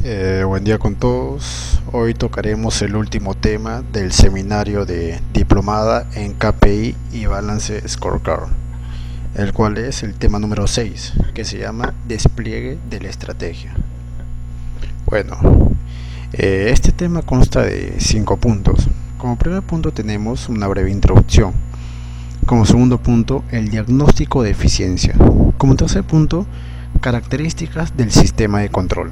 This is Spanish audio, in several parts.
Buen día con todos. Hoy tocaremos el último tema del seminario de diplomada en KPI y Balance Scorecard, el cual es el tema número 6, que se llama despliegue de la estrategia. Bueno, este tema consta de 5 puntos. Como primer punto tenemos una breve introducción. Como segundo punto, el diagnóstico de eficiencia. Como tercer punto, características del sistema de control.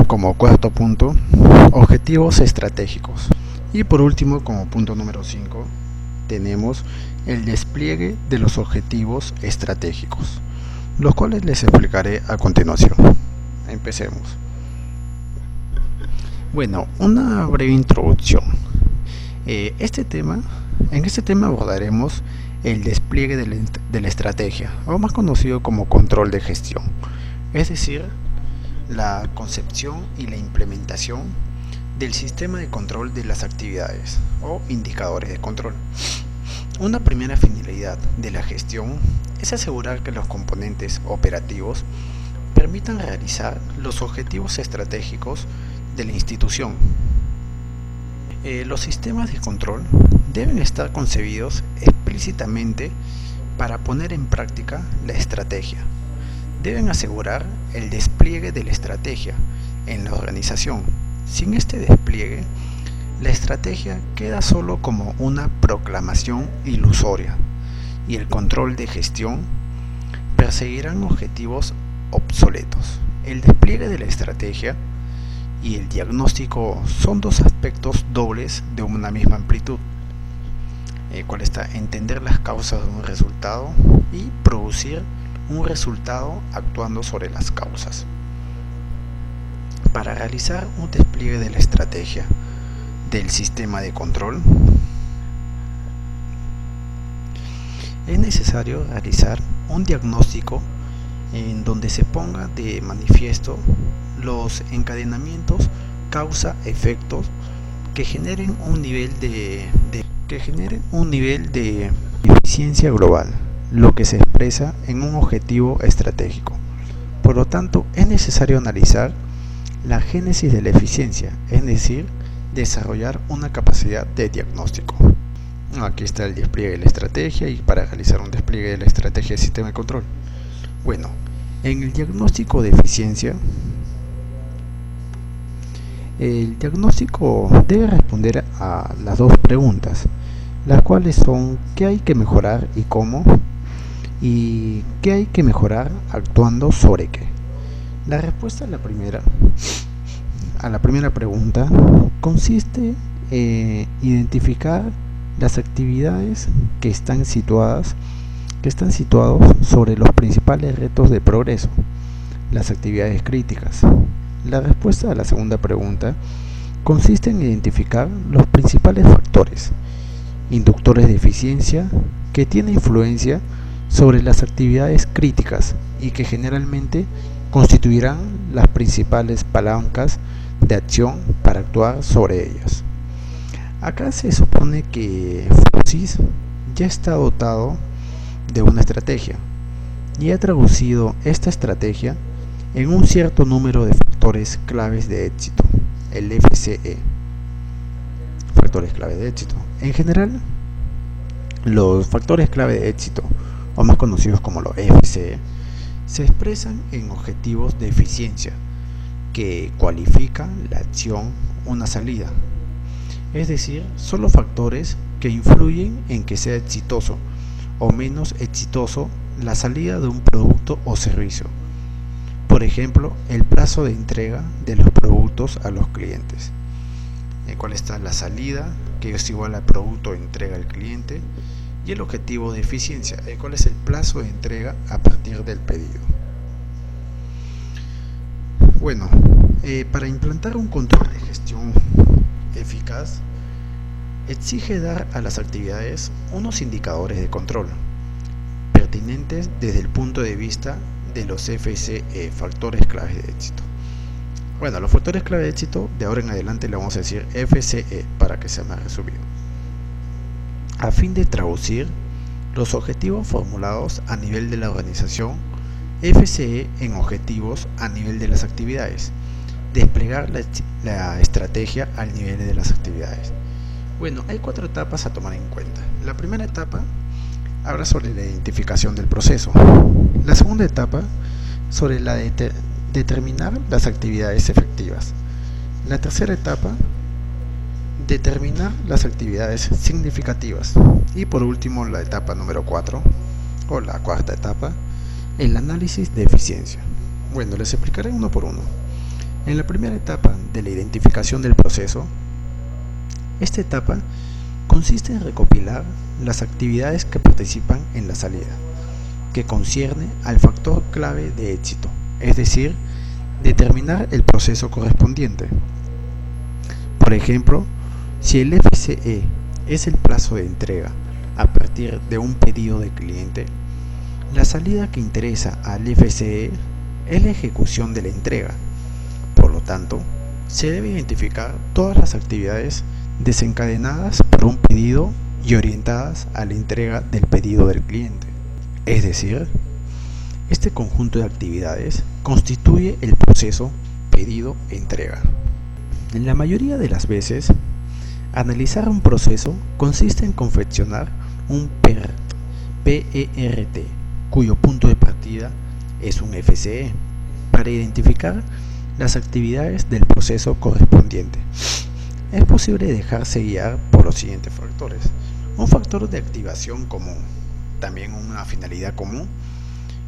Como cuarto punto, objetivos estratégicos. Y por último, como punto número 5, tenemos el despliegue de los objetivos estratégicos, los cuales les explicaré a continuación. Empecemos. Bueno, una breve introducción. En este tema abordaremos el despliegue de la estrategia, o más conocido como control de gestión, es decir, la concepción y la implementación del sistema de control de las actividades o indicadores de control. Una primera finalidad de la gestión es asegurar que los componentes operativos permitan realizar los objetivos estratégicos de la institución. Los sistemas de control deben estar concebidos explícitamente para poner en práctica la estrategia. Deben asegurar el despliegue de la estrategia en la organización. Sin este despliegue, la estrategia queda solo como una proclamación ilusoria y el control de gestión perseguirán objetivos obsoletos. El despliegue de la estrategia y el diagnóstico son dos aspectos dobles de una misma amplitud, cual está entender las causas de un resultado y producir un resultado actuando sobre las causas. Para realizar un despliegue de la estrategia del sistema de control, es necesario realizar un diagnóstico en donde se ponga de manifiesto los encadenamientos causa-efectos que generen un nivel de eficiencia global, lo que se expresa en un objetivo estratégico. Por lo tanto, es necesario analizar la génesis de la eficiencia, es decir, desarrollar una capacidad de diagnóstico. Aquí está el despliegue de la estrategia y para realizar un despliegue de la estrategia del sistema de control. Bueno, en el diagnóstico de eficiencia, el diagnóstico debe responder a las dos preguntas, las cuales son ¿qué hay que mejorar y cómo? ¿Y qué hay que mejorar actuando sobre qué? La respuesta a la primera pregunta consiste en identificar las actividades que están situados sobre los principales retos de progreso, las actividades críticas. La respuesta a la segunda pregunta consiste en identificar los principales factores, inductores de eficiencia que tienen influencia sobre las actividades críticas y que generalmente constituirán las principales palancas de acción para actuar sobre ellas. Acá se supone que Fluxys ya está dotado de una estrategia y ha traducido esta estrategia en un cierto número de factores claves de éxito, el FCE. Factores clave de éxito. En general, los factores clave de éxito, o más conocidos como los FCE, se expresan en objetivos de eficiencia que cualifican la acción una salida. Es decir, son los factores que influyen en que sea exitoso o menos exitoso la salida de un producto o servicio. Por ejemplo, el plazo de entrega de los productos a los clientes, en el cual está la salida, que es igual al producto o entrega al cliente, y el objetivo de eficiencia, el cual es el plazo de entrega a partir del pedido. Bueno, para implantar un control de gestión eficaz, exige dar a las actividades unos indicadores de control pertinentes desde el punto de vista de los FCE, factores claves de éxito. Bueno, los factores clave de éxito de ahora en adelante le vamos a decir FCE para que sea más resumido, a fin de traducir los objetivos formulados a nivel de la organización FCE en objetivos a nivel de las actividades, desplegar la estrategia al nivel de las actividades. Bueno, hay 4 etapas a tomar en cuenta. La primera etapa habla sobre la identificación del proceso. La segunda etapa sobre la determinar las actividades efectivas. La tercera etapa, determinar las actividades significativas. Y por último, la etapa número 4, o la cuarta etapa, el análisis de eficiencia. Bueno, les explicaré uno por uno. En la primera etapa de la identificación del proceso, esta etapa consiste en recopilar las actividades que participan en la salida, que concierne al factor clave de éxito, es decir, determinar el proceso correspondiente. Por ejemplo, si el FCE es el plazo de entrega a partir de un pedido del cliente, la salida que interesa al FCE es la ejecución de la entrega. Por lo tanto, se debe identificar todas las actividades desencadenadas por un pedido y orientadas a la entrega del pedido del cliente. Es decir, este conjunto de actividades constituye el proceso pedido-entrega. En la mayoría de las veces, analizar un proceso consiste en confeccionar un PERT, cuyo punto de partida es un FCE, para identificar las actividades del proceso correspondiente. Es posible dejarse guiar por los siguientes factores: un factor de activación común, también una finalidad común,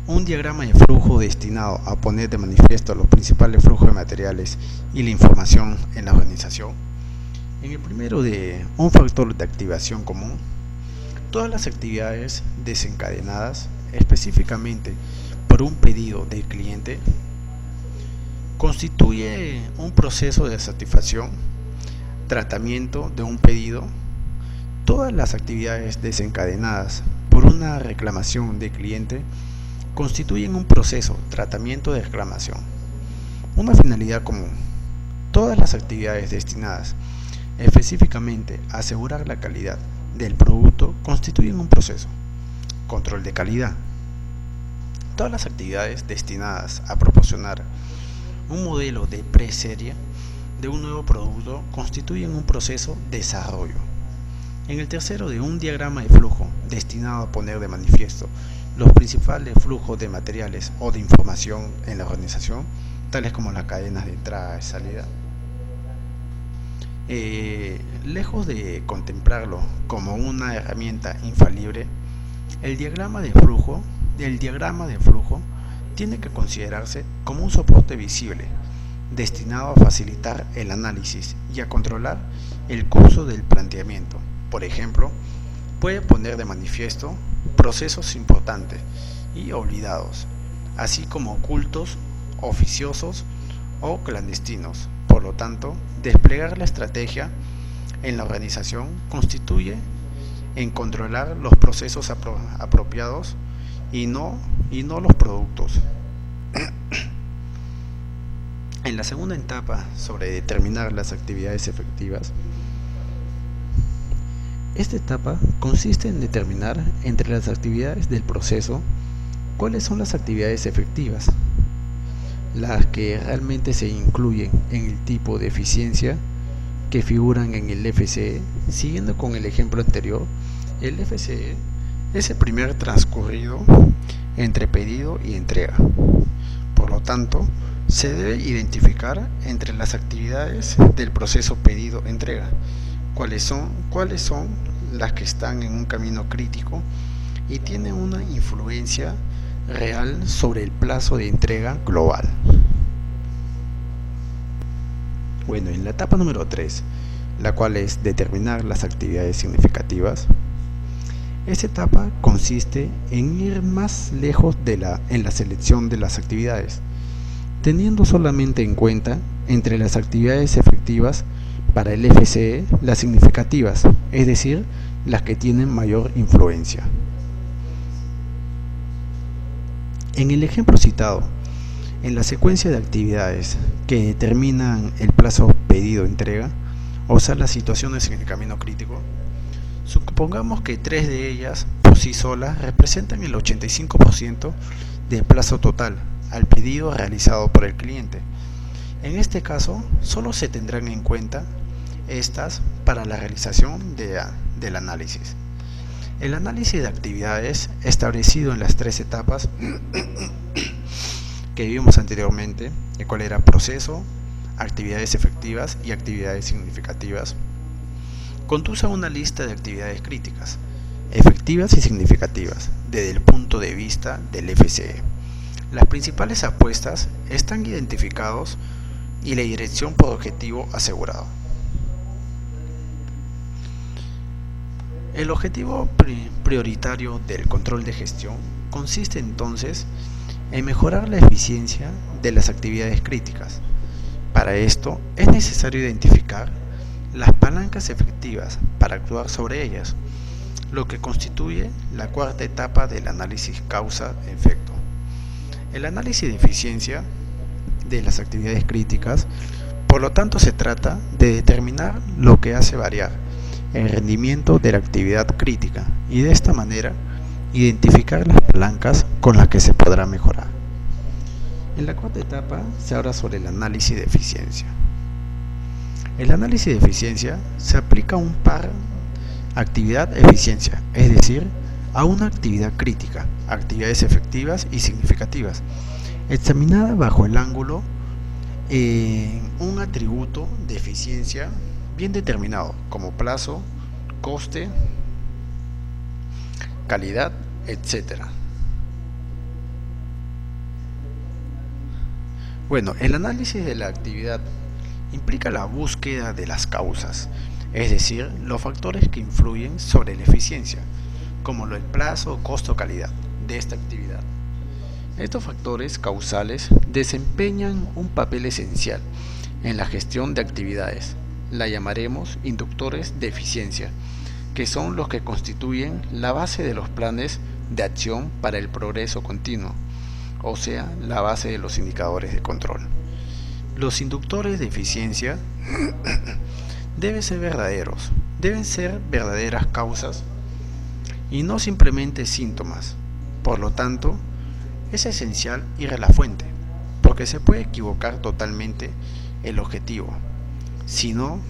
un diagrama de flujo destinado a poner de manifiesto los principales flujos de materiales y la información en la organización. En el primero, de un factor de activación común, todas las actividades desencadenadas específicamente por un pedido del cliente constituye un proceso de satisfacción, tratamiento de un pedido. Todas las actividades desencadenadas por una reclamación del cliente constituyen un proceso, tratamiento de reclamación. Una finalidad común. Todas las actividades destinadas específicamente a asegurar la calidad del producto constituyen un proceso, control de calidad. Todas las actividades destinadas a proporcionar un modelo de preserie de un nuevo producto constituyen un proceso desarrollo. En el tercero, de un diagrama de flujo destinado a poner de manifiesto los principales flujos de materiales o de información en la organización, tales como las cadenas de entrada y salida. Lejos de contemplarlo como una herramienta infalible, el diagrama de flujo tiene que considerarse como un soporte visible, destinado a facilitar el análisis y a controlar el curso del planteamiento. Por ejemplo, puede poner de manifiesto procesos importantes y olvidados, así como ocultos, oficiosos o clandestinos. Por lo tanto, desplegar la estrategia en la organización constituye en controlar los procesos apropiados y no los productos. En la segunda etapa, sobre determinar las actividades efectivas, esta etapa consiste en determinar entre las actividades del proceso cuáles son las actividades efectivas, las que realmente se incluyen en el tipo de eficiencia que figuran en el FCE. Siguiendo con el ejemplo anterior, el FCE es el primer transcurrido entre pedido y entrega. Por lo tanto, se debe identificar entre las actividades del proceso pedido-entrega cuáles son las que están en un camino crítico y tienen una influencia real sobre el plazo de entrega global. Bueno, en la etapa número 3, la cual es determinar las actividades significativas, esta etapa consiste en ir más lejos en la selección de las actividades, teniendo solamente en cuenta entre las actividades efectivas para el FCE las significativas, es decir, las que tienen mayor influencia. En el ejemplo citado, en la secuencia de actividades que determinan el plazo pedido-entrega, o sea, las situaciones en el camino crítico, supongamos que 3 de ellas por sí solas representan el 85% del plazo total al pedido realizado por el cliente, En este caso, solo se tendrán en cuenta estas para la realización del análisis. El análisis de actividades establecido en las tres etapas que vimos anteriormente, el cual era proceso, actividades efectivas y actividades significativas, conduce a una lista de actividades críticas, efectivas y significativas, desde el punto de vista del FCE. Las principales apuestas están identificados y la dirección por objetivo asegurado. El objetivo prioritario del control de gestión consiste entonces en mejorar la eficiencia de las actividades críticas. Para esto es necesario identificar las palancas efectivas para actuar sobre ellas, lo que constituye la cuarta etapa del análisis causa-efecto. El análisis de eficiencia de las actividades críticas, por lo tanto, se trata de determinar lo que hace variar el rendimiento de la actividad crítica y de esta manera identificar las palancas con las que se podrá mejorar. En la cuarta etapa se habla sobre el análisis de eficiencia. El análisis de eficiencia se aplica a un par actividad-eficiencia, es decir, a una actividad crítica, actividades efectivas y significativas, examinada bajo el ángulo en un atributo de eficiencia bien determinado, como plazo, coste, calidad, etc. Bueno, el análisis de la actividad implica la búsqueda de las causas, es decir, los factores que influyen sobre la eficiencia, como el plazo, costo, calidad de esta actividad. Estos factores causales desempeñan un papel esencial en la gestión de actividades. La llamaremos inductores de eficiencia, que son los que constituyen la base de los planes de acción para el progreso continuo, o sea, la base de los indicadores de control. Los inductores de eficiencia deben ser verdaderas causas y no simplemente síntomas. Por lo tanto, es esencial ir a la fuente, porque se puede equivocar totalmente el objetivo si no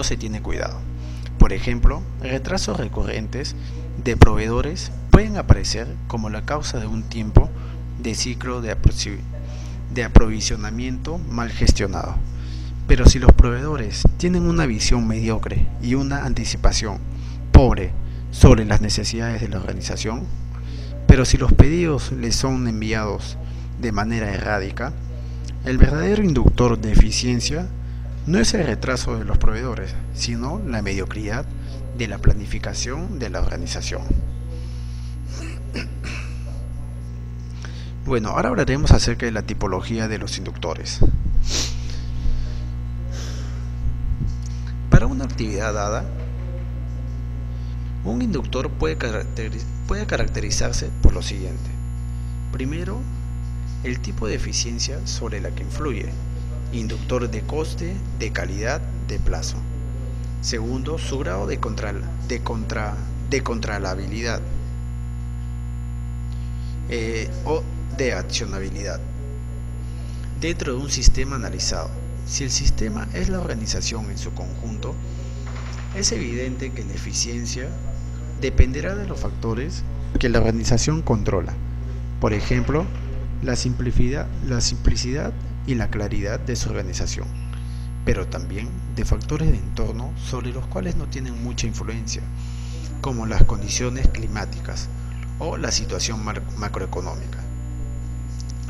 se tiene cuidado. Por ejemplo, retrasos recurrentes de proveedores pueden aparecer como la causa de un tiempo de ciclo de aprovisionamiento mal gestionado. Pero si los proveedores tienen una visión mediocre y una anticipación pobre sobre las necesidades de la organización, pero si los pedidos les son enviados de manera errática, el verdadero inductor de eficiencia no es el retraso de los proveedores, sino la mediocridad de la planificación de la organización. Bueno, ahora hablaremos acerca de la tipología de los inductores. Para una actividad dada, un inductor puede caracterizarse por lo siguiente. Primero, el tipo de eficiencia sobre la que influye, inductor de coste, de calidad, de plazo. Segundo, su grado de controlabilidad o de accionabilidad dentro de un sistema analizado. Si el sistema es la organización en su conjunto, es evidente que la eficiencia dependerá de los factores que la organización controla. Por ejemplo, la simplicidad y la claridad de su organización, pero también de factores de entorno sobre los cuales no tienen mucha influencia, como las condiciones climáticas o la situación macroeconómica.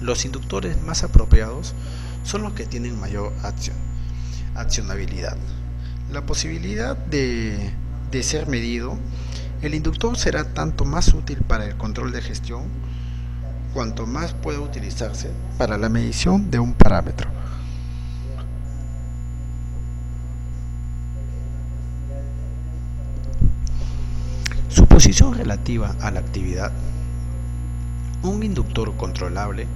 Los inductores más apropiados son los que tienen mayor accionabilidad. La posibilidad de ser medido, el inductor será tanto más útil para el control de gestión cuanto más pueda utilizarse para la medición de un parámetro. Su posición relativa a la actividad. Un inductor controlable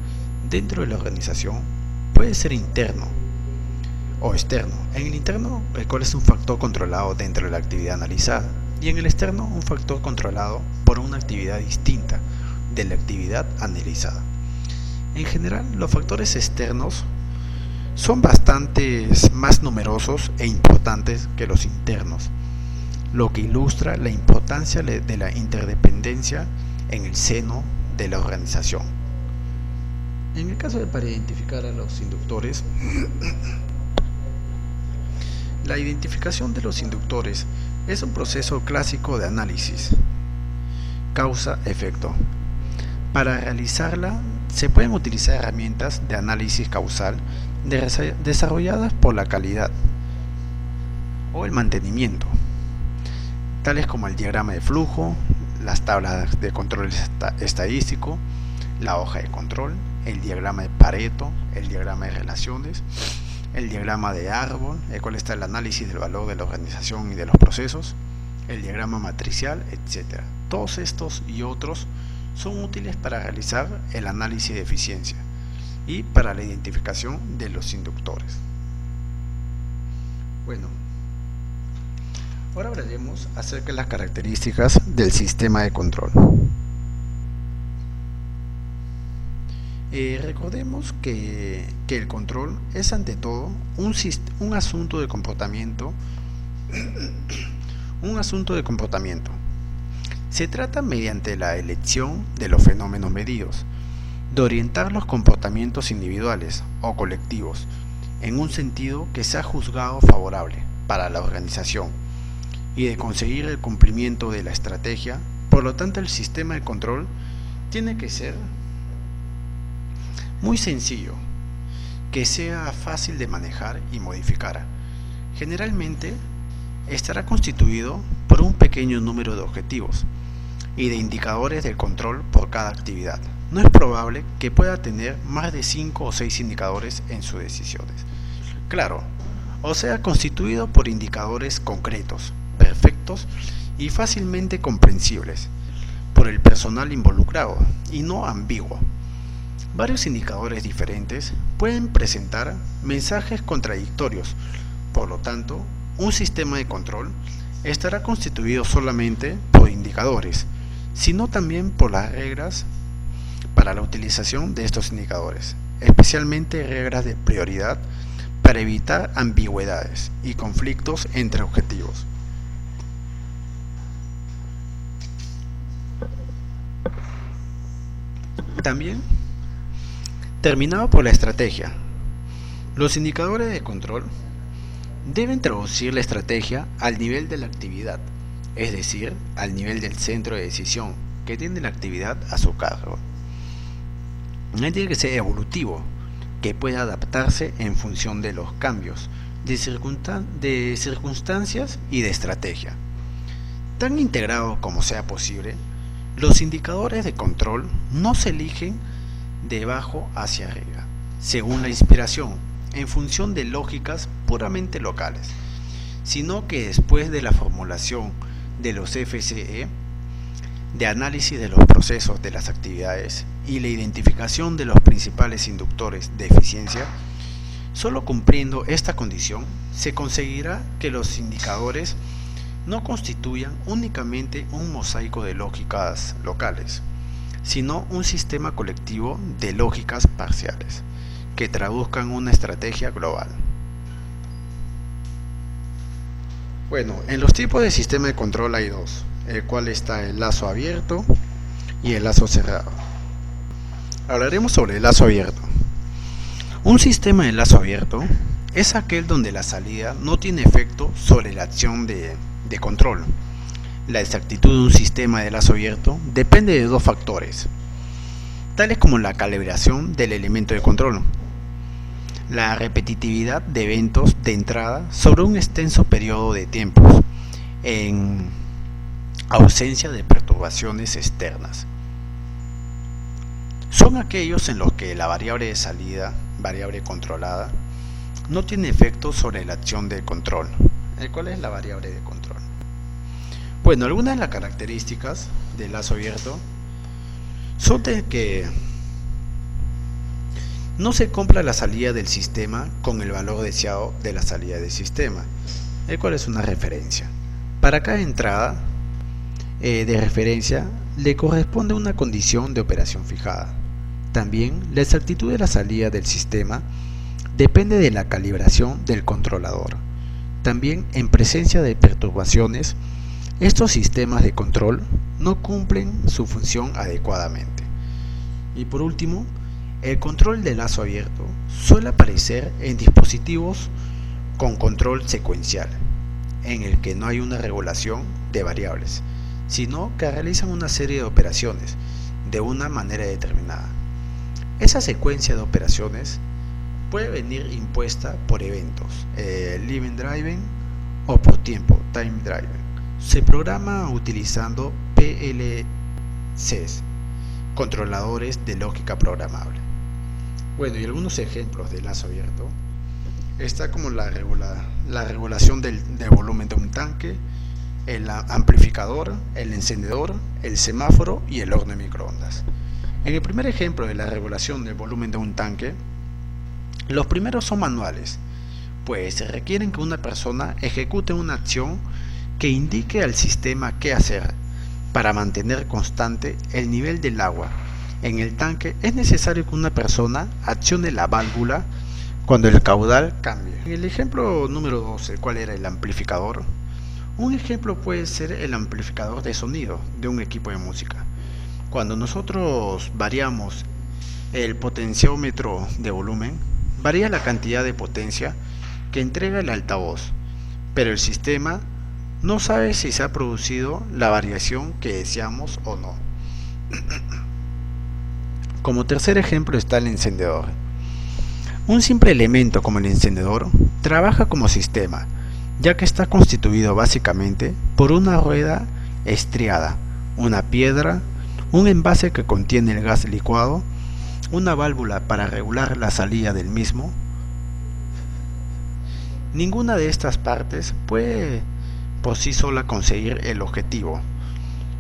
dentro de la organización puede ser interno o externo. En el interno, el cual es un factor controlado dentro de la actividad analizada, y en el externo, un factor controlado por una actividad distinta de la actividad analizada. En general, los factores externos son bastante más numerosos e importantes que los internos, lo que ilustra la importancia de la interdependencia en el seno de la organización. En el caso de para identificar a los inductores, la identificación de los inductores es un proceso clásico de análisis, causa-efecto. Para realizarla se pueden utilizar herramientas de análisis causal desarrolladas por la calidad o el mantenimiento, tales como el diagrama de flujo, las tablas de control estadístico, la hoja de control, el diagrama de Pareto, el diagrama de relaciones, el diagrama de árbol, el cual está el análisis del valor de la organización y de los procesos, el diagrama matricial, etc. Todos estos y otros son útiles para realizar el análisis de eficiencia y para la identificación de los inductores. Bueno, ahora hablaremos acerca de las características del sistema de control. Recordemos que el control es ante todo un asunto de comportamiento. Se trata, mediante la elección de los fenómenos medidos, de orientar los comportamientos individuales o colectivos en un sentido que sea juzgado favorable para la organización y de conseguir el cumplimiento de la estrategia. Por lo tanto, el sistema de control tiene que ser muy sencillo, que sea fácil de manejar y modificar. Generalmente estará constituido por un pequeño número de objetivos y de indicadores del control por cada actividad. No es probable que pueda tener más de 5 o 6 indicadores en sus decisiones. Claro, o sea, constituido por indicadores concretos, perfectos y fácilmente comprensibles por el personal involucrado y no ambiguo. Varios indicadores diferentes pueden presentar mensajes contradictorios. Por lo tanto, un sistema de control estará constituido solamente por indicadores, sino también por las reglas para la utilización de estos indicadores, especialmente reglas de prioridad para evitar ambigüedades y conflictos entre objetivos. También, terminado por la estrategia, los indicadores de control deben traducir la estrategia al nivel de la actividad, es decir, al nivel del centro de decisión que tiene la actividad a su cargo. Tiene que ser evolutivo, que pueda adaptarse en función de los cambios de circunstancias y de estrategia. Tan integrado como sea posible, los indicadores de control no se eligen de abajo hacia arriba, según la inspiración, en función de lógicas puramente locales, sino que después de la formulación de los FCE, de análisis de los procesos de las actividades y la identificación de los principales inductores de eficiencia, solo cumpliendo esta condición se conseguirá que los indicadores no constituyan únicamente un mosaico de lógicas locales, sino un sistema colectivo de lógicas parciales que traduzcan una estrategia global. Bueno, en los tipos de sistema de control hay dos, el cual está el lazo abierto y el lazo cerrado. Hablaremos sobre el lazo abierto. Un sistema de lazo abierto es aquel donde la salida no tiene efecto sobre la acción de control. La exactitud de un sistema de lazo abierto depende de dos factores, tales como la calibración del elemento de control, la repetitividad de eventos de entrada sobre un extenso periodo de tiempos, en ausencia de perturbaciones externas. Son aquellos en los que la variable de salida, variable controlada, no tiene efecto sobre la acción de control, el cual es la variable de control. Bueno, algunas de las características del lazo abierto son de que no se compra la salida del sistema con el valor deseado de la salida del sistema, el cual es una referencia. Para cada entrada de referencia le corresponde una condición de operación fijada. También la exactitud de la salida del sistema depende de la calibración del controlador. También, en presencia de perturbaciones, estos sistemas de control no cumplen su función adecuadamente. Y por último, el control de lazo abierto suele aparecer en dispositivos con control secuencial, en el que no hay una regulación de variables, sino que realizan una serie de operaciones de una manera determinada. Esa secuencia de operaciones puede venir impuesta por eventos, event driven, o por tiempo, time driven. Se programa utilizando PLCs, controladores de lógica programable. Bueno, y algunos ejemplos de lazo abierto está como la regulación del volumen de un tanque, el amplificador, el encendedor, el semáforo y el horno de microondas. En el primer ejemplo de la regulación del volumen de un tanque, los primeros son manuales, pues se requieren que una persona ejecute una acción que indique al sistema qué hacer. Para mantener constante el nivel del agua en el tanque es necesario que una persona accione la válvula cuando el caudal cambie. En el ejemplo número 2, el cual era el amplificador, un ejemplo puede ser el amplificador de sonido de un equipo de música. Cuando nosotros variamos el potenciómetro de volumen, varía la cantidad de potencia que entrega el altavoz, pero el sistema no sabe si se ha producido la variación que deseamos o no. Como tercer ejemplo está el encendedor. Un simple elemento como el encendedor trabaja como sistema, ya que está constituido básicamente por una rueda estriada, una piedra, un envase que contiene el gas licuado, una válvula para regular la salida del mismo. Ninguna de estas partes puede por sí sola conseguir el objetivo,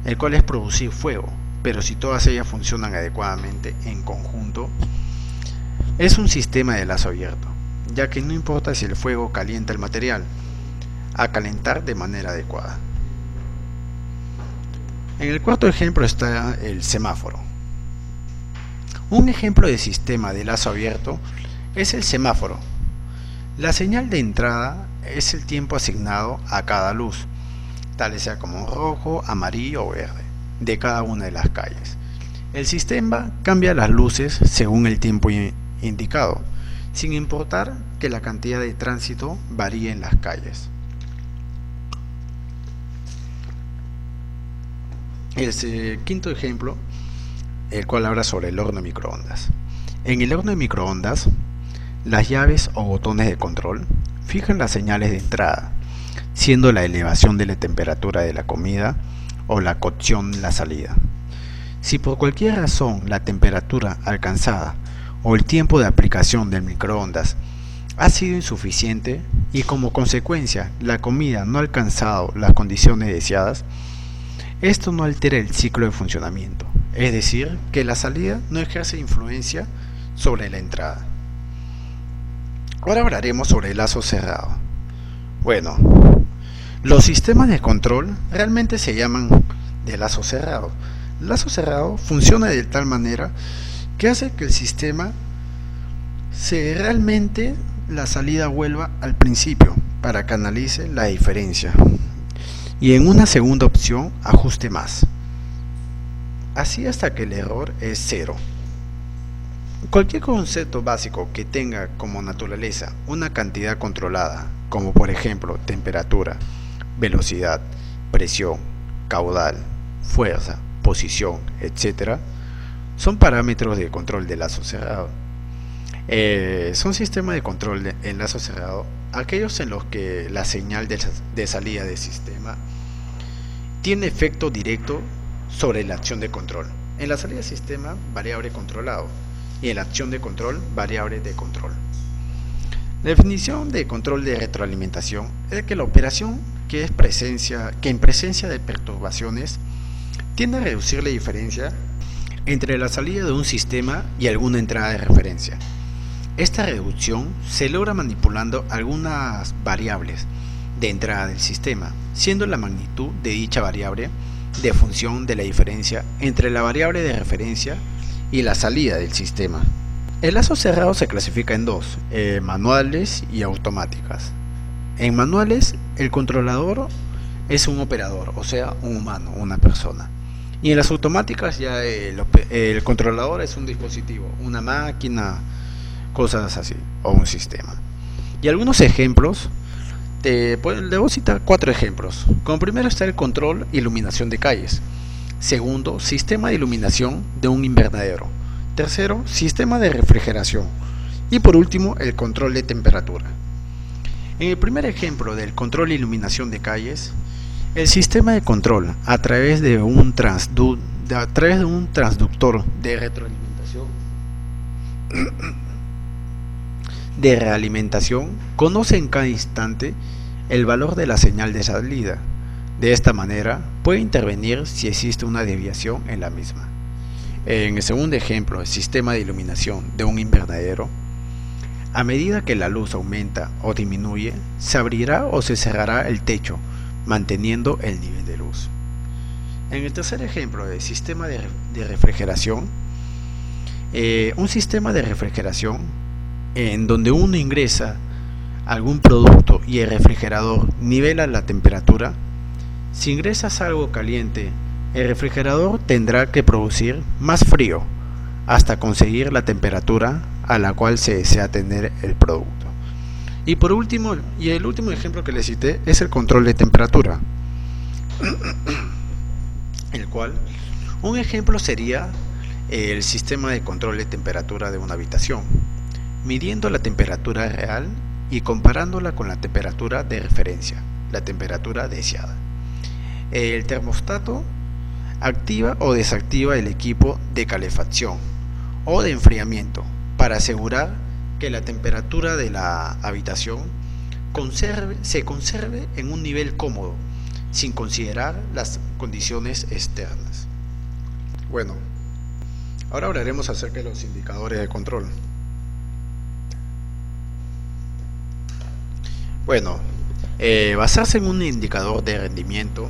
el cual es producir fuego, pero si todas ellas funcionan adecuadamente en conjunto, es un sistema de lazo abierto, ya que no importa si el fuego calienta el material, a calentar de manera adecuada. En el cuarto ejemplo está el semáforo. Un ejemplo de sistema de lazo abierto es el semáforo. La señal de entrada es el tiempo asignado a cada luz, tal sea como rojo, amarillo o verde, de cada una de las calles. El sistema cambia las luces según el tiempo indicado, sin importar que la cantidad de tránsito varíe en las calles. El quinto ejemplo, el cual habla sobre el horno de microondas. En el horno de microondas, las llaves o botones de control fijan las señales de entrada, siendo la elevación de la temperatura de la comida o la cocción la salida. Si por cualquier razón la temperatura alcanzada o el tiempo de aplicación del microondas ha sido insuficiente y como consecuencia la comida no ha alcanzado las condiciones deseadas, esto no altera el ciclo de funcionamiento, es decir, que la salida no ejerce influencia sobre la entrada. Ahora hablaremos sobre el lazo cerrado. Bueno, los sistemas de control realmente se llaman de lazo cerrado. El lazo cerrado funciona de tal manera que hace que el sistema realmente la salida vuelva al principio para que analice la diferencia y en una segunda opción ajuste más, así hasta que el error es cero. Cualquier concepto básico que tenga como naturaleza una cantidad controlada, como por ejemplo temperatura, velocidad, presión, caudal, fuerza, posición, etc., son parámetros de control de lazo cerrado. Son sistemas de control en lazo cerrado aquellos en los que la señal de salida del sistema tiene efecto directo sobre la acción de control. En la salida del sistema, variable controlado, y en la acción de control, variable de control. La definición de control de retroalimentación es que la operación que en presencia de perturbaciones tiende a reducir la diferencia entre la salida de un sistema y alguna entrada de referencia. Esta reducción se logra manipulando algunas variables de entrada del sistema, siendo la magnitud de dicha variable de función de la diferencia entre la variable de referencia y la salida del sistema. El lazo cerrado se clasifica en dos, manuales y automáticas. En manuales, el controlador es un operador, o sea, un humano, una persona. Y en las automáticas ya el controlador es un dispositivo, una máquina, cosas así, o un sistema. Y algunos ejemplos, debo citar 4 ejemplos. Como primero está el control e iluminación de calles. Segundo, sistema de iluminación de un invernadero. Tercero, sistema de refrigeración. Y por último, el control de temperatura. En el primer ejemplo del control e iluminación de calles, el sistema de control a través de un transductor de retroalimentación de realimentación conoce en cada instante el valor de la señal de salida. De esta manera puede intervenir si existe una desviación en la misma. En el segundo ejemplo, el sistema de iluminación de un invernadero, a medida que la luz aumenta o disminuye, se abrirá o se cerrará el techo, manteniendo el nivel de luz. En el tercer ejemplo, el sistema de refrigeración, un sistema de refrigeración en donde uno ingresa algún producto y el refrigerador nivela la temperatura. Si ingresas algo caliente, el refrigerador tendrá que producir más frío hasta conseguir la temperatura a la cual se desea tener el producto. Y por último, el último ejemplo que les cité es el control de temperatura, el cual un ejemplo sería el sistema de control de temperatura de una habitación, midiendo la temperatura real y comparándola con la temperatura de referencia, la temperatura deseada. El termostato activa o desactiva el equipo de calefacción o de enfriamiento para asegurar que la temperatura de la habitación se conserve en un nivel cómodo, sin considerar las condiciones externas. Bueno, ahora hablaremos acerca de los indicadores de control. Bueno, basarse en un indicador de rendimiento.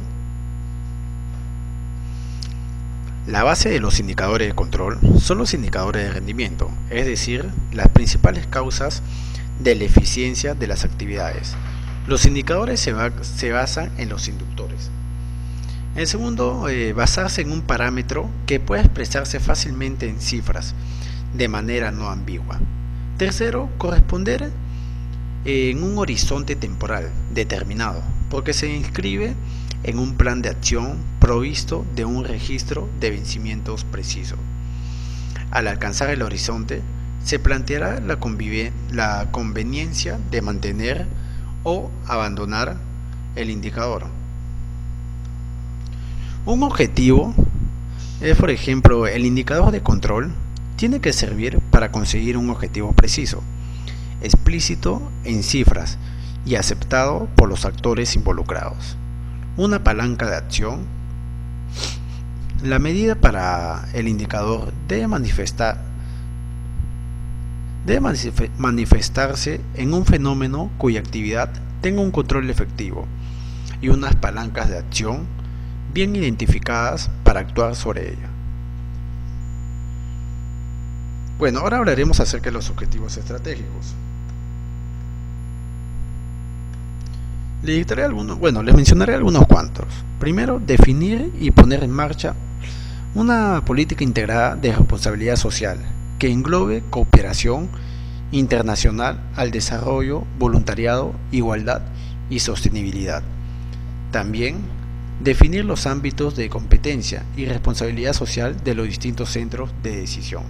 La base de los indicadores de control son los indicadores de rendimiento, es decir, las principales causas de la eficiencia de las actividades. Los indicadores se basan en los inductores. En segundo, basarse en un parámetro que pueda expresarse fácilmente en cifras, de manera no ambigua. Tercero, corresponder en un horizonte temporal determinado, porque se inscribe en un plan de acción provisto de un registro de vencimientos preciso. Al alcanzar el horizonte, se planteará la conveniencia de mantener o abandonar el indicador. Un objetivo es, por ejemplo, el indicador de control tiene que servir para conseguir un objetivo preciso, explícito en cifras y aceptado por los actores involucrados. Una palanca de acción. La medida para el indicador debe manifestarse en un fenómeno cuya actividad tenga un control efectivo y unas palancas de acción bien identificadas para actuar sobre ella. Bueno, ahora hablaremos acerca de los objetivos estratégicos. Les mencionaré algunos cuantos. Primero, definir y poner en marcha una política integrada de responsabilidad social que englobe cooperación internacional al desarrollo, voluntariado, igualdad y sostenibilidad. También, definir los ámbitos de competencia y responsabilidad social de los distintos centros de decisión.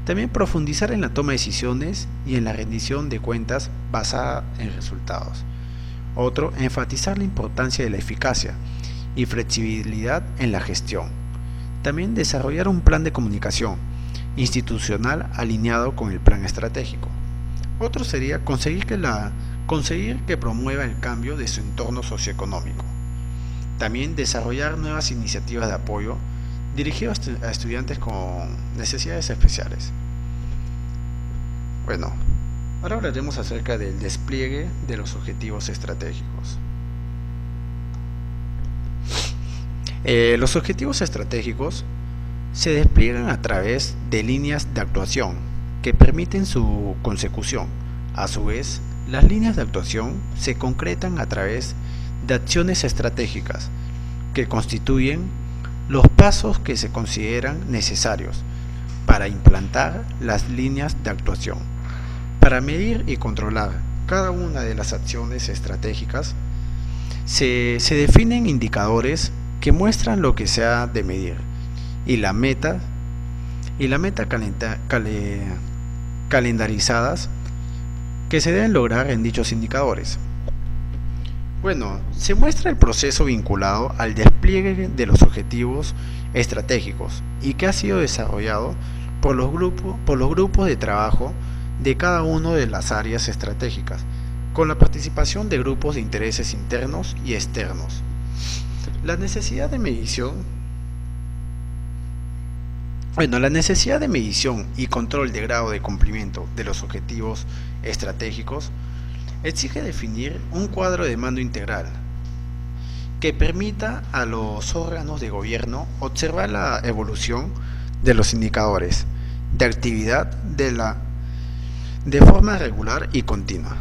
También profundizar en la toma de decisiones y en la rendición de cuentas basada en resultados. Otro, enfatizar la importancia de la eficacia y flexibilidad en la gestión. También desarrollar un plan de comunicación institucional alineado con el plan estratégico. Otro sería conseguir que promueva el cambio de su entorno socioeconómico. También desarrollar nuevas iniciativas de apoyo dirigidas a estudiantes con necesidades especiales. Bueno, ahora hablaremos acerca del despliegue de los objetivos estratégicos. Los objetivos estratégicos se despliegan a través de líneas de actuación que permiten su consecución. A su vez, las líneas de actuación se concretan a través de acciones estratégicas que constituyen los pasos que se consideran necesarios para implantar las líneas de actuación. Para medir y controlar cada una de las acciones estratégicas, se definen indicadores que muestran lo que se ha de medir y la meta calendarizadas que se deben lograr en dichos indicadores. Bueno, se muestra el proceso vinculado al despliegue de los objetivos estratégicos y que ha sido desarrollado por los grupos de trabajo de cada una de las áreas estratégicas, con la participación de grupos de intereses internos y externos. La necesidad de medición y control de grado de cumplimiento de los objetivos estratégicos exige definir un cuadro de mando integral que permita a los órganos de gobierno observar la evolución de los indicadores de actividad de forma regular y continua.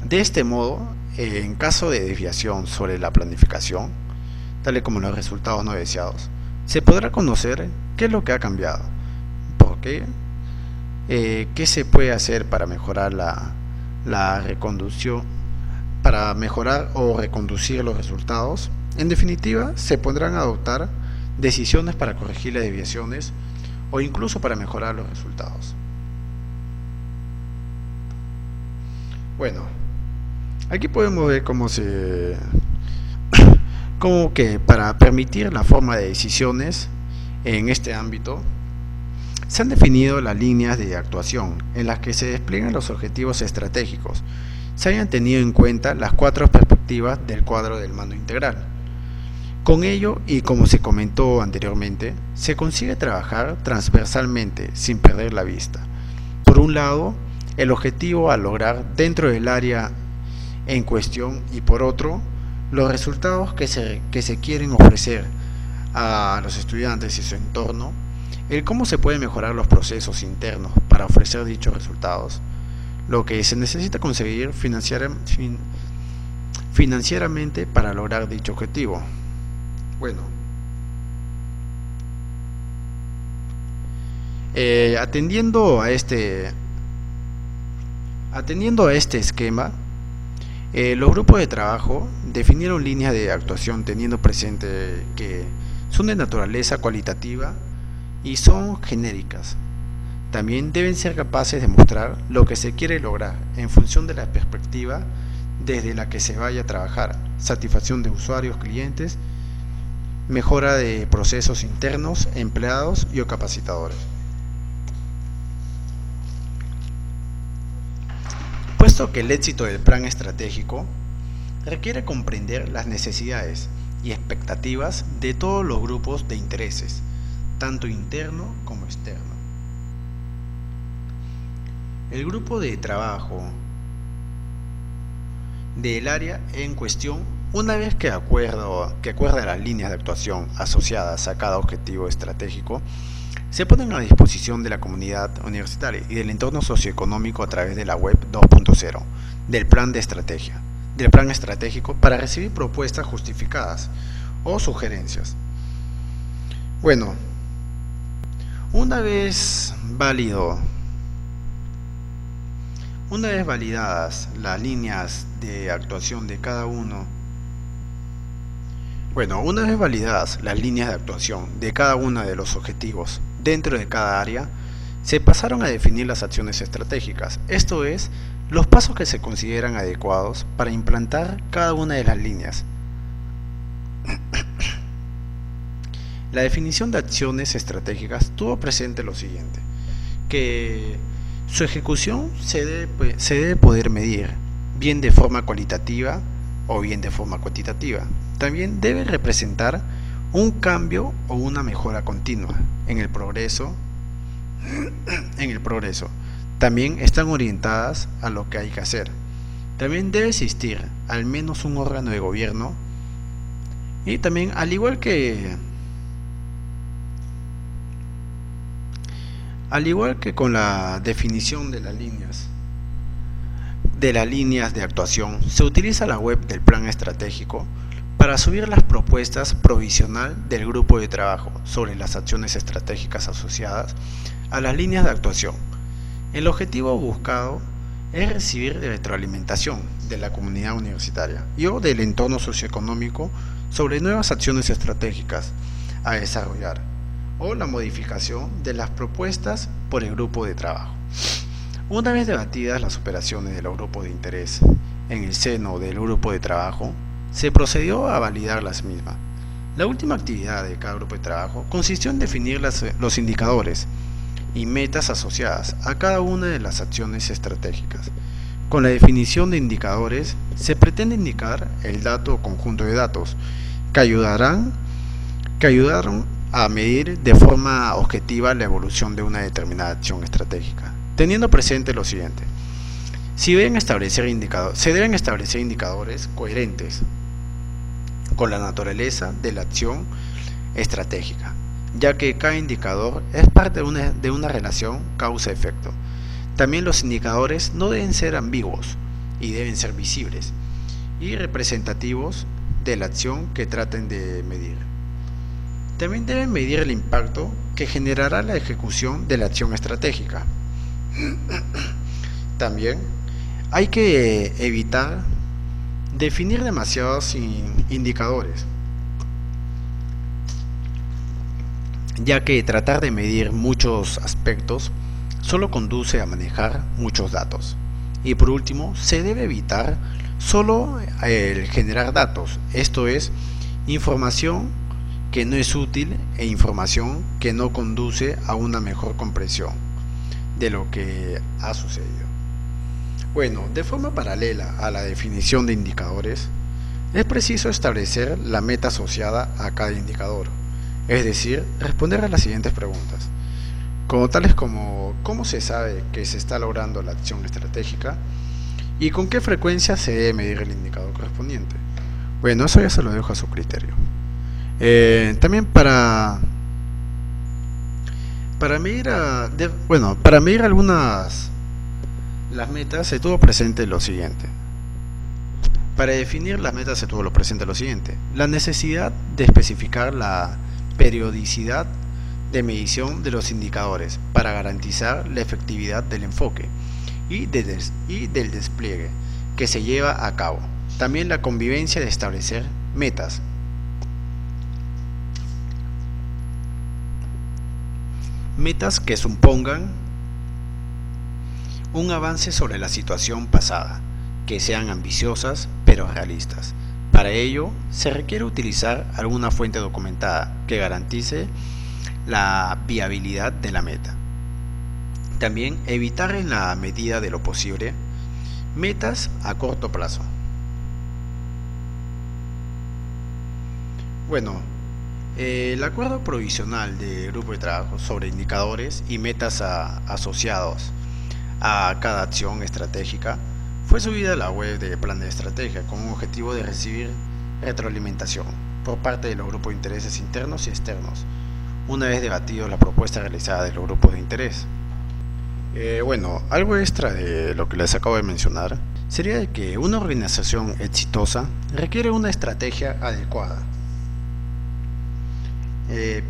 De este modo, en caso de desviación sobre la planificación, tal como los resultados no deseados, se podrá conocer qué es lo que ha cambiado, por qué, qué se puede hacer para mejorar la reconducción, para mejorar o reconducir los resultados. En definitiva, se podrán adoptar decisiones para corregir las desviaciones o incluso para mejorar los resultados. Bueno, aquí podemos ver cómo que para permitir la forma de decisiones en este ámbito se han definido las líneas de actuación en las que se despliegan los objetivos estratégicos. Se hayan tenido en cuenta las 4 perspectivas del cuadro del mando integral. Con ello, y como se comentó anteriormente, se consigue trabajar transversalmente sin perder la vista. Por un lado, el objetivo a lograr dentro del área en cuestión y por otro, los resultados que se quieren ofrecer a los estudiantes y su entorno, el cómo se pueden mejorar los procesos internos para ofrecer dichos resultados, lo que se necesita conseguir financieramente para lograr dicho objetivo. Bueno, atendiendo a este esquema, los grupos de trabajo definieron líneas de actuación teniendo presente que son de naturaleza cualitativa y son genéricas. También deben ser capaces de mostrar lo que se quiere lograr en función de la perspectiva desde la que se vaya a trabajar: satisfacción de usuarios, clientes, mejora de procesos internos, empleados y o capacitadores. Puesto que el éxito del plan estratégico requiere comprender las necesidades y expectativas de todos los grupos de intereses, tanto interno como externo. El grupo de trabajo del área en cuestión, una vez que acuerda las líneas de actuación asociadas a cada objetivo estratégico, se ponen a disposición de la comunidad universitaria y del entorno socioeconómico a través de la web 2.0 del plan estratégico para recibir propuestas justificadas o sugerencias. Bueno, una vez validadas las líneas de actuación de cada uno, de los objetivos dentro de cada área, se pasaron a definir las acciones estratégicas, esto es, los pasos que se consideran adecuados para implantar cada una de las líneas. La definición de acciones estratégicas tuvo presente lo siguiente: que su ejecución se debe poder medir, bien de forma cualitativa o bien de forma cuantitativa. También debe representar un cambio o una mejora continua en el progreso. También están orientadas a lo que hay que hacer. También debe existir al menos un órgano de gobierno y también, al igual que Al igual que con la definición de las líneas de actuación, se utiliza la web del plan estratégico para subir las propuestas provisional del grupo de trabajo sobre las acciones estratégicas asociadas a las líneas de actuación. El objetivo buscado es recibir retroalimentación de la comunidad universitaria y o del entorno socioeconómico sobre nuevas acciones estratégicas a desarrollar o la modificación de las propuestas por el grupo de trabajo. Una vez debatidas las operaciones del grupo de interés en el seno del grupo de trabajo, se procedió a validar las mismas. La última actividad de cada grupo de trabajo consistió en definir los indicadores y metas asociadas a cada una de las acciones estratégicas. Con la definición de indicadores, se pretende indicar el dato o conjunto de datos que ayudaron a medir de forma objetiva la evolución de una determinada acción estratégica, teniendo presente lo siguiente. Se deben establecer indicadores coherentes con la naturaleza de la acción estratégica, ya que cada indicador es parte de una relación causa-efecto. También los indicadores no deben ser ambiguos y deben ser visibles y representativos de la acción que traten de medir. También deben medir el impacto que generará la ejecución de la acción estratégica. También hay que evitar definir demasiados indicadores, ya que tratar de medir muchos aspectos solo conduce a manejar muchos datos. Y por último, se debe evitar solo el generar datos, esto es, información que no es útil e información que no conduce a una mejor comprensión de lo que ha sucedido. Bueno, de forma paralela a la definición de indicadores, es preciso establecer la meta asociada a cada indicador, es decir, responder a las siguientes preguntas, tales como ¿cómo se sabe que se está logrando la acción estratégica? ¿Y con qué frecuencia se debe medir el indicador correspondiente? Bueno, eso ya se lo dejo a su criterio. También para medir las metas se tuvo presente lo siguiente. Para definir las metas se tuvo lo presente lo siguiente: la necesidad de especificar la periodicidad de medición de los indicadores para garantizar la efectividad del enfoque y del despliegue que se lleva a cabo. También la convivencia de establecer metas que supongan un avance sobre la situación pasada, que sean ambiciosas pero realistas. Para ello, se requiere utilizar alguna fuente documentada que garantice la viabilidad de la meta. También evitar en la medida de lo posible metas a corto plazo. Bueno, el acuerdo provisional del grupo de trabajo sobre indicadores y metas asociados a cada acción estratégica fue subida a la web de Plan de Estrategia con un objetivo de recibir retroalimentación por parte de los grupos de intereses internos y externos, una vez debatido la propuesta realizada de los grupos de interés. Bueno, algo extra de lo que les acabo de mencionar sería de que una organización exitosa requiere una estrategia adecuada,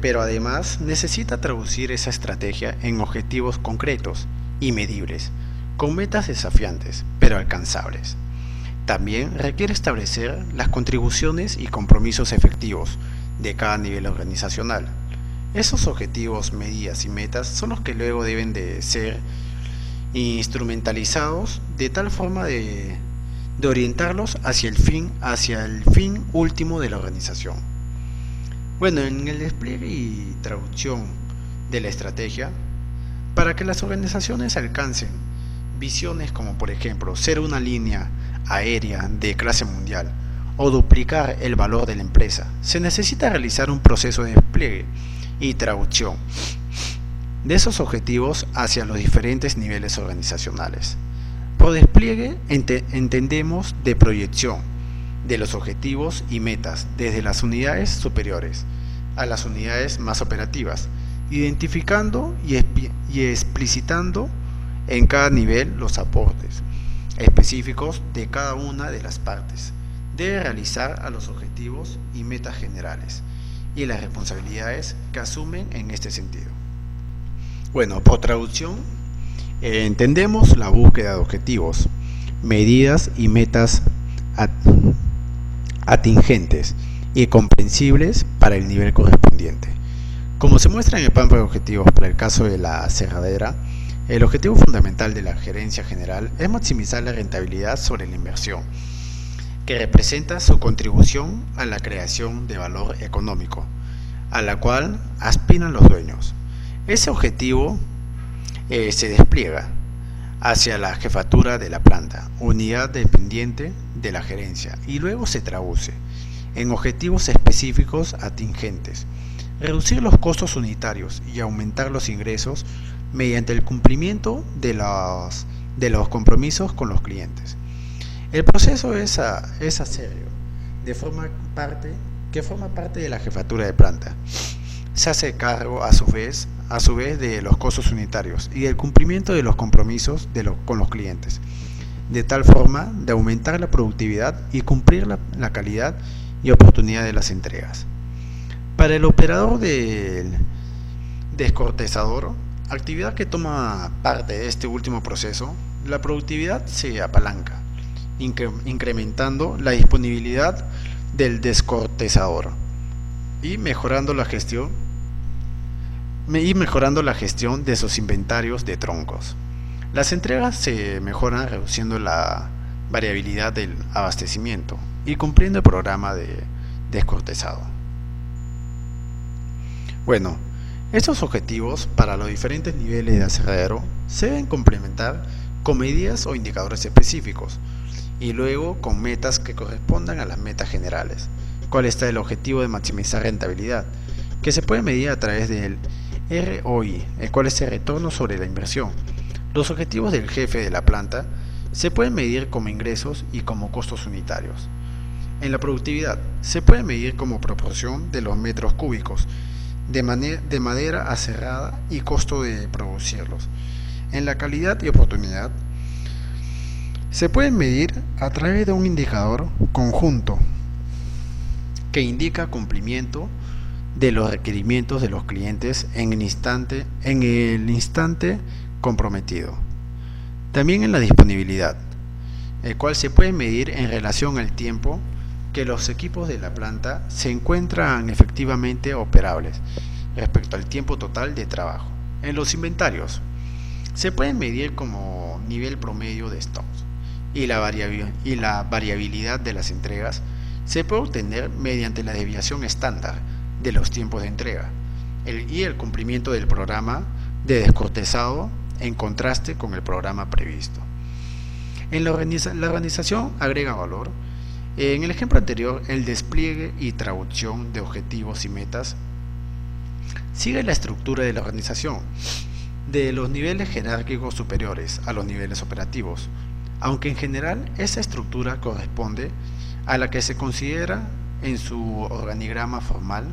pero además necesita traducir esa estrategia en objetivos concretos y medibles, con metas desafiantes pero alcanzables. También requiere establecer las contribuciones y compromisos efectivos de cada nivel organizacional. Esos objetivos, medidas y metas son los que luego deben de ser instrumentalizados de tal forma de orientarlos hacia el fin último de la organización. Bueno, en el despliegue y traducción de la estrategia, para que las organizaciones alcancen visiones como por ejemplo ser una línea aérea de clase mundial o duplicar el valor de la empresa, se necesita realizar un proceso de despliegue y traducción de esos objetivos hacia los diferentes niveles organizacionales. Por despliegue entendemos de proyección de los objetivos y metas desde las unidades superiores a las unidades más operativas identificando y explicitando en cada nivel los aportes específicos de cada una de las partes. Debe realizar a los objetivos y metas generales y las responsabilidades que asumen en este sentido. Bueno, por traducción, entendemos la búsqueda de objetivos, medidas y metas atingentes y comprensibles para el nivel correspondiente. Como se muestra en el plan de objetivos para el caso de la aserradera, el objetivo fundamental de la gerencia general es maximizar la rentabilidad sobre la inversión, que representa su contribución a la creación de valor económico, a la cual aspiran los dueños. Ese objetivo se despliega hacia la jefatura de la planta, unidad dependiente de la gerencia, y luego se traduce en objetivos específicos atingentes, reducir los costos unitarios y aumentar los ingresos mediante el cumplimiento de los compromisos con los clientes. El proceso es serio, forma parte de la jefatura de planta. Se hace cargo a su vez de los costos unitarios y del cumplimiento de los compromisos con los clientes, de tal forma de aumentar la productividad y cumplir la calidad y oportunidad de las entregas. Para el operador del descortezador, actividad que toma parte de este último proceso, la productividad se apalanca, incrementando la disponibilidad del descortezador y mejorando la gestión de sus inventarios de troncos. Las entregas se mejoran reduciendo la variabilidad del abastecimiento y cumpliendo el programa de descortezado. Bueno, estos objetivos para los diferentes niveles de aserradero se deben complementar con medidas o indicadores específicos y luego con metas que correspondan a las metas generales. ¿Cuál está el objetivo de maximizar rentabilidad? Que se puede medir a través del ROI, el cual es el retorno sobre la inversión. Los objetivos del jefe de la planta se pueden medir como ingresos y como costos unitarios. En la productividad se puede medir como proporción de los metros cúbicos de madera aserrada y costo de producirlos. En la calidad y oportunidad se pueden medir a través de un indicador conjunto que indica cumplimiento de los requerimientos de los clientes en el instante comprometido. También en la disponibilidad, el cual se puede medir en relación al tiempo que los equipos de la planta se encuentran efectivamente operables respecto al tiempo total de trabajo. En los inventarios se pueden medir como nivel promedio de stocks y la variabilidad de las entregas se puede obtener mediante la desviación estándar de los tiempos de entrega y el cumplimiento del programa de descortezado en contraste con el programa previsto. En la organización agrega valor. En el ejemplo anterior, el despliegue y traducción de objetivos y metas sigue la estructura de la organización, de los niveles jerárquicos superiores a los niveles operativos, aunque en general esa estructura corresponde a la que se considera en su organigrama formal.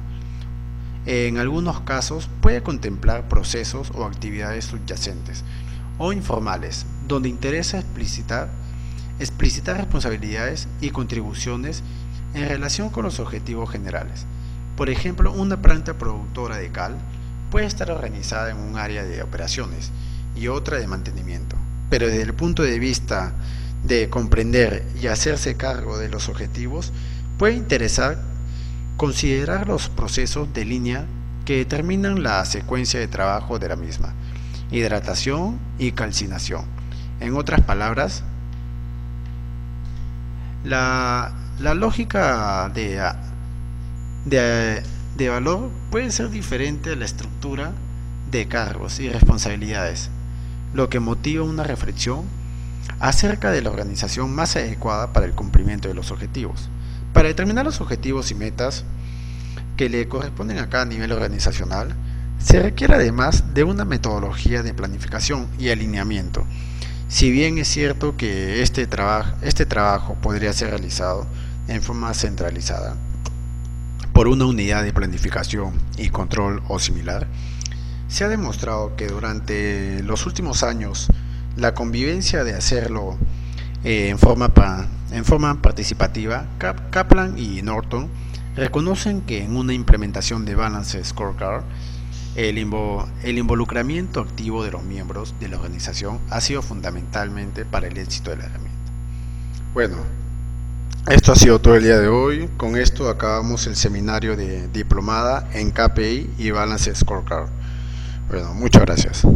En algunos casos puede contemplar procesos o actividades subyacentes o informales, donde interesa explicitar responsabilidades y contribuciones en relación con los objetivos generales. Por ejemplo, una planta productora de cal puede estar organizada en un área de operaciones y otra de mantenimiento, pero desde el punto de vista de comprender y hacerse cargo de los objetivos, puede interesar considerar los procesos de línea que determinan la secuencia de trabajo de la misma, hidratación y calcinación. En otras palabras, la lógica de valor puede ser diferente a la estructura de cargos y responsabilidades, lo que motiva una reflexión acerca de la organización más adecuada para el cumplimiento de los objetivos. Para determinar los objetivos y metas que le corresponden a cada nivel organizacional, se requiere además de una metodología de planificación y alineamiento. Si bien es cierto que este trabajo podría ser realizado en forma centralizada por una unidad de planificación y control o similar, Se ha demostrado que durante los últimos años la convivencia de hacerlo en forma participativa, Kaplan y Norton reconocen que en una implementación de Balance Scorecard, el involucramiento activo de los miembros de la organización ha sido fundamentalmente para el éxito de la herramienta. Bueno, esto ha sido todo el día de hoy. Con esto acabamos el seminario de diplomada en KPI y Balance Scorecard. Bueno, muchas gracias.